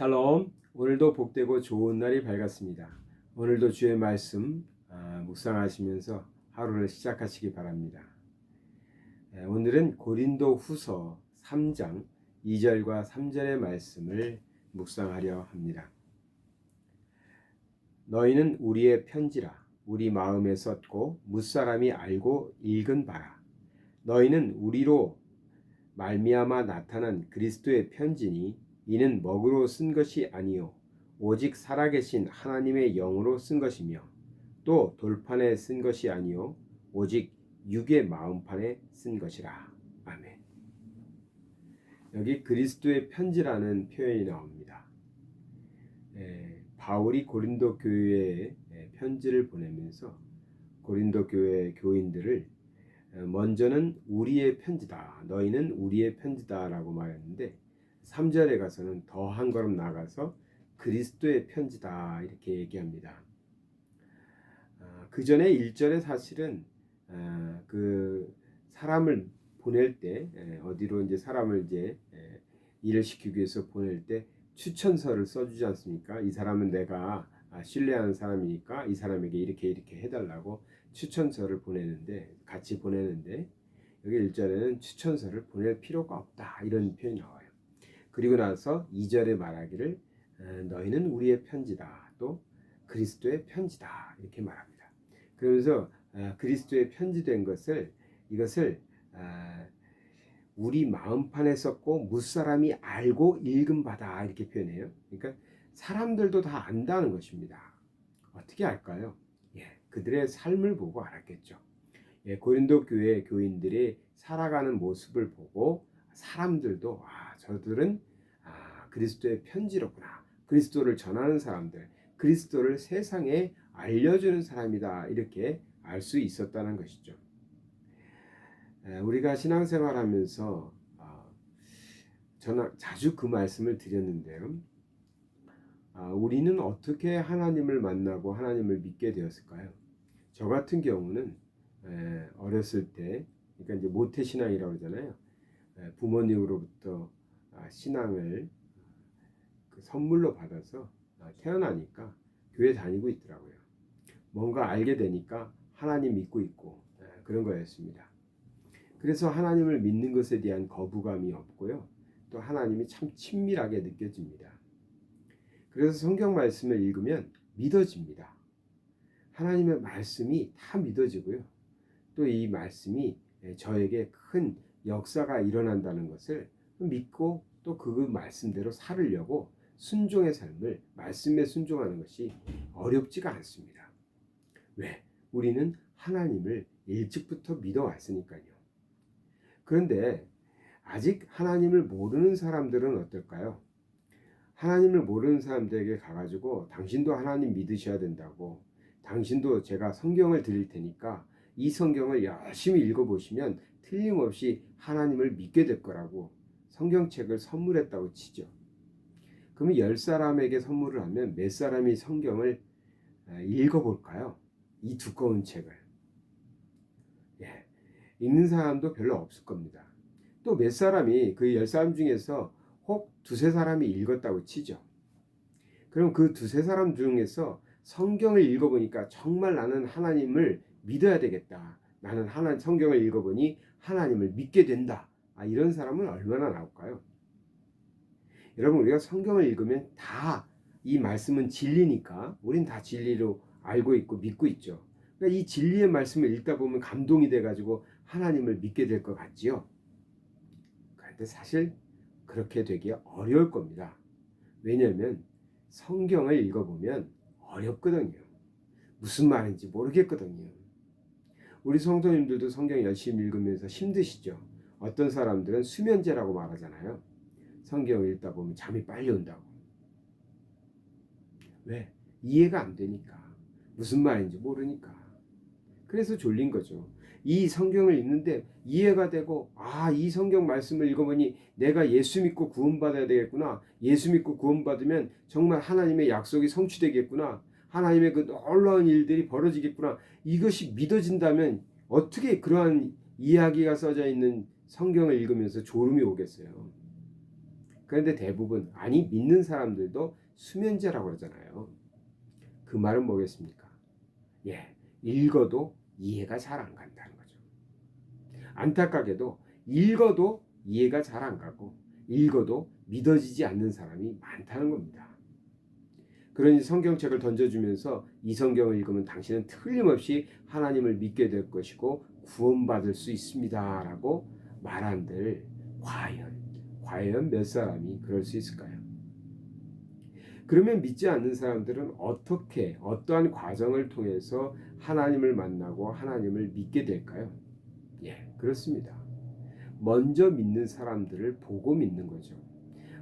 샬롬. 오늘도 복되고 좋은 날이 밝았습니다. 오늘도 주의 말씀 묵상하시면서 하루를 시작하시기 바랍니다. 오늘은 고린도 후서 3장 2절과 3절의 말씀을 묵상하려 합니다. 너희는 우리의 편지라 우리 마음에 썼고 뭇사람이 알고 읽은 바라. 너희는 우리로 말미암아 나타난 그리스도의 편지니 이는 먹으로 쓴 것이 아니요 오직 살아계신 하나님의 영으로 쓴 것이며 또 돌판에 쓴 것이 아니요 오직 육의 마음판에 쓴 것이라. 아멘. 여기 그리스도의 편지라는 표현이 나옵니다. 바울이 고린도 교회에 편지를 보내면서 고린도 교회 교인들을 먼저는 우리의 편지다, 너희는 우리의 편지다 라고 말했는데 3절에 가서는 더 한 걸음 나가서 그리스도의 편지다 이렇게 얘기합니다. 그 전에 1절에 사실은 그 사람을 보낼 때 어디로 이제 사람을 이제 일을 시키기 위해서 보낼 때 추천서를 써주지 않습니까? 이 사람은 내가 신뢰하는 사람이니까 이 사람에게 이렇게 해달라고 추천서를 같이 보내는데 여기 1절에는 추천서를 보낼 필요가 없다 이런 표현이 나와요. 그리고 나서 2절에 말하기를 너희는 우리의 편지다, 또 그리스도의 편지다 이렇게 말합니다. 그러면서 그리스도의 편지된 이것을 우리 마음판에 썼고 무사람이 알고 읽은 바다 이렇게 표현해요. 그러니까 사람들도 다 안다는 것입니다. 어떻게 알까요? 그들의 삶을 보고 알았겠죠. 고린도 교회 교인들이 살아가는 모습을 보고 사람들도 저들은 그리스도의 편지로구나, 그리스도를 전하는 사람들, 그리스도를 세상에 알려주는 사람이다 이렇게 알 수 있었다는 것이죠. 우리가 신앙생활하면서 저는 자주 그 말씀을 드렸는데요. 우리는 어떻게 하나님을 만나고 하나님을 믿게 되었을까요? 저 같은 경우는 어렸을 때, 그러니까 이제 모태신앙이라고 그러잖아요. 부모님으로부터 신앙을 선물로 받아서 태어나니까 교회 다니고 있더라고요. 뭔가 알게 되니까 하나님 믿고 있고 그런 거였습니다. 그래서 하나님을 믿는 것에 대한 거부감이 없고요. 또 하나님이 참 친밀하게 느껴집니다. 그래서 성경 말씀을 읽으면 믿어집니다. 하나님의 말씀이 다 믿어지고요. 또 이 말씀이 저에게 큰 역사가 일어난다는 것을 믿고 또 그 말씀대로 살으려고 순종의 삶을, 말씀에 순종하는 것이 어렵지가 않습니다. 왜? 우리는 하나님을 일찍부터 믿어왔으니까요. 그런데 아직 하나님을 모르는 사람들은 어떨까요? 하나님을 모르는 사람들에게 가가지고 당신도 하나님 믿으셔야 된다고, 당신도 제가 성경을 드릴 테니까 이 성경을 열심히 읽어보시면 틀림없이 하나님을 믿게 될 거라고 성경책을 선물했다고 치죠. 그러면 10사람에게 선물을 하면 몇 사람이 성경을 읽어볼까요? 이 두꺼운 책을. 읽는 사람도 별로 없을 겁니다. 또 몇 사람이 그 10사람 중에서 혹 두세 사람이 읽었다고 치죠. 그럼 그 두세 사람 중에서 성경을 읽어보니까 정말 나는 하나님을 믿어야 되겠다, 나는 성경을 읽어보니 하나님을 믿게 된다, 이런 사람은 얼마나 나올까요? 여러분, 우리가 성경을 읽으면 다 이 말씀은 진리니까 우린 다 진리로 알고 있고 믿고 있죠. 그러니까 이 진리의 말씀을 읽다 보면 감동이 돼가지고 하나님을 믿게 될 것 같지요. 그런데 사실 그렇게 되기 어려울 겁니다. 왜냐하면 성경을 읽어보면 어렵거든요. 무슨 말인지 모르겠거든요. 우리 성도님들도 성경 열심히 읽으면서 힘드시죠. 어떤 사람들은 수면제라고 말하잖아요. 성경을 읽다 보면 잠이 빨리 온다고. 왜? 이해가 안 되니까. 무슨 말인지 모르니까. 그래서 졸린 거죠. 이 성경을 읽는데 이해가 되고, 이 성경 말씀을 읽어보니 내가 예수 믿고 구원받아야 되겠구나, 예수 믿고 구원받으면 정말 하나님의 약속이 성취되겠구나, 하나님의 그 놀라운 일들이 벌어지겠구나, 이것이 믿어진다면 어떻게 그러한 이야기가 써져 있는 성경을 읽으면서 졸음이 오겠어요. 그런데 대부분 아니 믿는 사람들도 수면제라고 그러잖아요. 그 말은 뭐겠습니까? 예, 읽어도 이해가 잘 안 간다는 거죠. 안타깝게도 읽어도 이해가 잘 안 가고 읽어도 믿어지지 않는 사람이 많다는 겁니다. 그러니 성경책을 던져주면서 이 성경을 읽으면 당신은 틀림없이 하나님을 믿게 될 것이고 구원받을 수 있습니다 라고 말한들 과연 몇 사람이 그럴 수 있을까요? 그러면 믿지 않는 사람들은 어떠한 과정을 통해서 하나님을 만나고 하나님을 믿게 될까요? 예, 그렇습니다. 먼저 믿는 사람들을 보고 믿는 거죠.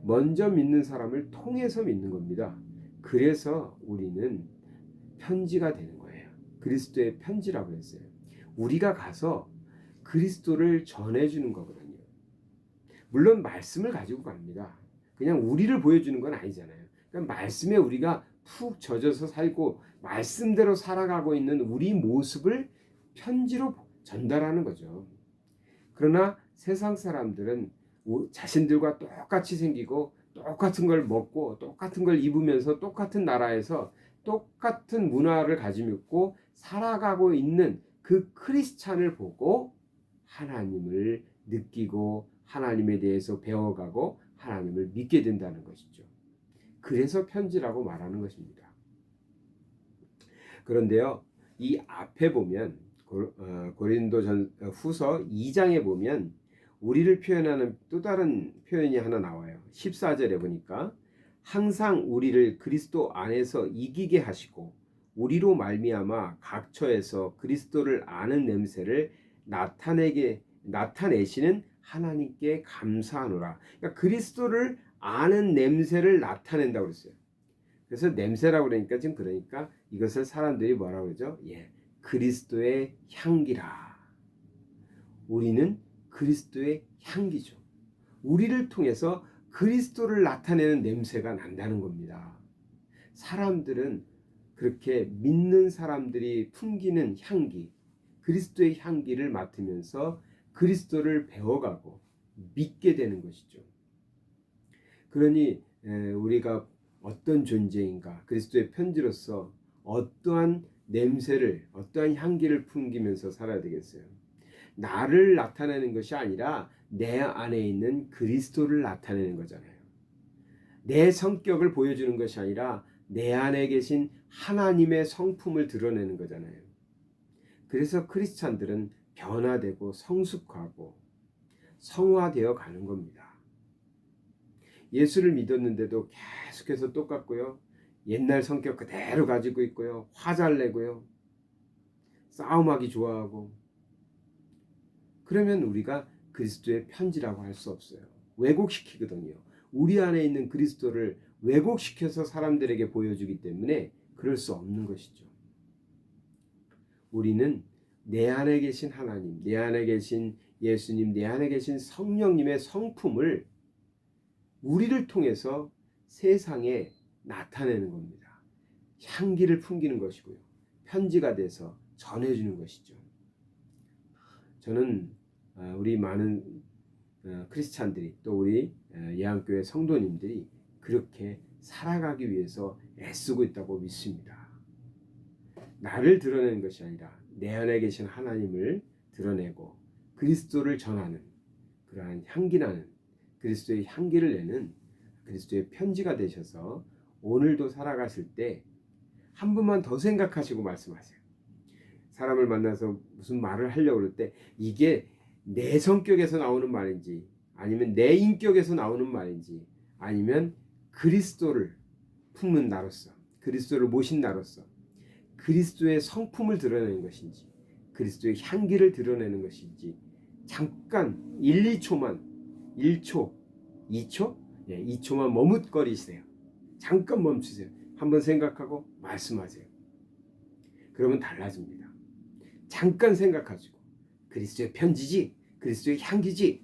먼저 믿는 사람을 통해서 믿는 겁니다. 그래서 우리는 편지가 되는 거예요. 그리스도의 편지라고 했어요. 우리가 가서 그리스도를 전해주는 거거든요. 물론 말씀을 가지고 갑니다. 그냥 우리를 보여주는 건 아니잖아요. 그러니까 말씀에 우리가 푹 젖어서 살고 말씀대로 살아가고 있는 우리 모습을 편지로 전달하는 거죠. 그러나 세상 사람들은 자신들과 똑같이 생기고 똑같은 걸 먹고 똑같은 걸 입으면서 똑같은 나라에서 똑같은 문화를 가지고 있고 살아가고 있는 그 크리스찬을 보고 하나님을 느끼고 하나님에 대해서 배워가고 하나님을 믿게 된다는 것이죠. 그래서 편지라고 말하는 것입니다. 그런데요, 이 앞에 보면 고린도 후서 2장에 보면 우리를 표현하는 또 다른 표현이 하나 나와요. 14절에 보니까 항상 우리를 그리스도 안에서 이기게 하시고 우리로 말미암아 각처에서 그리스도를 아는 냄새를 나타내시는 하나님께 감사하노라. 그러니까 그리스도를 아는 냄새를 나타낸다고 그랬어요. 그래서 냄새라고 그러니까 지금 그러니까 이것을 사람들이 뭐라고 그러죠? 예, 그리스도의 향기라. 우리는 그리스도의 향기죠. 우리를 통해서 그리스도를 나타내는 냄새가 난다는 겁니다. 사람들은 그렇게 믿는 사람들이 풍기는 향기, 그리스도의 향기를 맡으면서 그리스도를 배워가고 믿게 되는 것이죠. 그러니 우리가 어떤 존재인가, 그리스도의 편지로서 어떠한 냄새를, 어떠한 향기를 풍기면서 살아야 되겠어요. 나를 나타내는 것이 아니라 내 안에 있는 그리스도를 나타내는 거잖아요. 내 성격을 보여주는 것이 아니라 내 안에 계신 하나님의 성품을 드러내는 거잖아요. 그래서 크리스찬들은 변화되고 성숙하고 성화되어 가는 겁니다. 예수를 믿었는데도 계속해서 똑같고요. 옛날 성격 그대로 가지고 있고요. 화 잘 내고요. 싸움하기 좋아하고. 그러면 우리가 그리스도의 편지라고 할 수 없어요. 왜곡시키거든요. 우리 안에 있는 그리스도를 왜곡시켜서 사람들에게 보여주기 때문에 그럴 수 없는 것이죠. 우리는 내 안에 계신 하나님, 내 안에 계신 예수님, 내 안에 계신 성령님의 성품을 우리를 통해서 세상에 나타내는 겁니다. 향기를 풍기는 것이고요. 편지가 돼서 전해주는 것이죠. 저는 우리 많은 크리스찬들이 또 우리 예한교회 성도님들이 그렇게 살아가기 위해서 애쓰고 있다고 믿습니다. 나를 드러내는 것이 아니라 내 안에 계신 하나님을 드러내고 그리스도를 전하는 그러한 향기나는 그리스도의 향기를 내는 그리스도의 편지가 되셔서 오늘도 살아가실 때 한 분만 더 생각하시고 말씀하세요. 사람을 만나서 무슨 말을 하려고 그럴 때 이게 내 성격에서 나오는 말인지 아니면 내 인격에서 나오는 말인지 아니면 그리스도를 품는 나로서 그리스도를 모신 나로서 그리스도의 성품을 드러내는 것인지 그리스도의 향기를 드러내는 것인지 잠깐 1, 2초만 1초, 2초? 예, 2초만 머뭇거리세요. 잠깐 멈추세요. 한번 생각하고 말씀하세요. 그러면 달라집니다. 잠깐 생각하시고 그리스도의 편지지, 그리스도의 향기지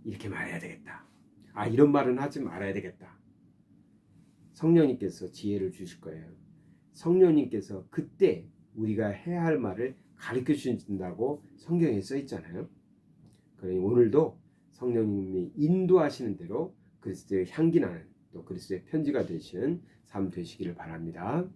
이렇게 말해야 되겠다. 아, 이런 말은 하지 말아야 되겠다. 성령님께서 지혜를 주실 거예요. 성령님께서 그때 우리가 해야 할 말을 가르쳐 주신다고 성경에 써 있잖아요. 그러니 오늘도 성령님이 인도하시는 대로 그리스도의 향기 나는 또 그리스도의 편지가 되시는 삶 되시기를 바랍니다.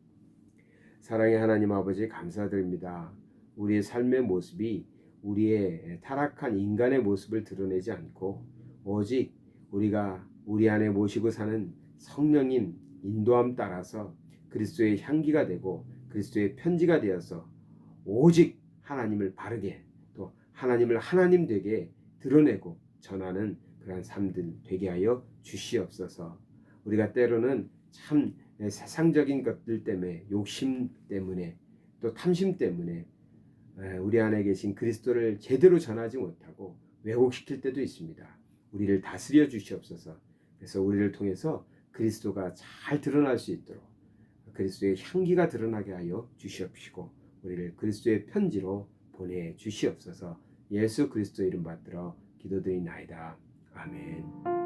사랑의 하나님 아버지 감사드립니다. 우리의 삶의 모습이 우리의 타락한 인간의 모습을 드러내지 않고 오직 우리가 우리 안에 모시고 사는 성령님 인도함 따라서 그리스도의 향기가 되고 그리스도의 편지가 되어서 오직 하나님을 바르게 또 하나님을 하나님 되게 드러내고 전하는 그러한 삶들 되게 하여 주시옵소서. 우리가 때로는 참 세상적인 것들 때문에 욕심 때문에 또 탐심 때문에 우리 안에 계신 그리스도를 제대로 전하지 못하고 왜곡시킬 때도 있습니다. 우리를 다스려 주시옵소서. 그래서 우리를 통해서 그리스도가 잘 드러날 수 있도록 그리스도의 향기가 드러나게 하여 주시옵시고 우리를 그리스도의 편지로 보내 주시옵소서. 예수 그리스도 이름 받들어 기도드리나이다. 아멘.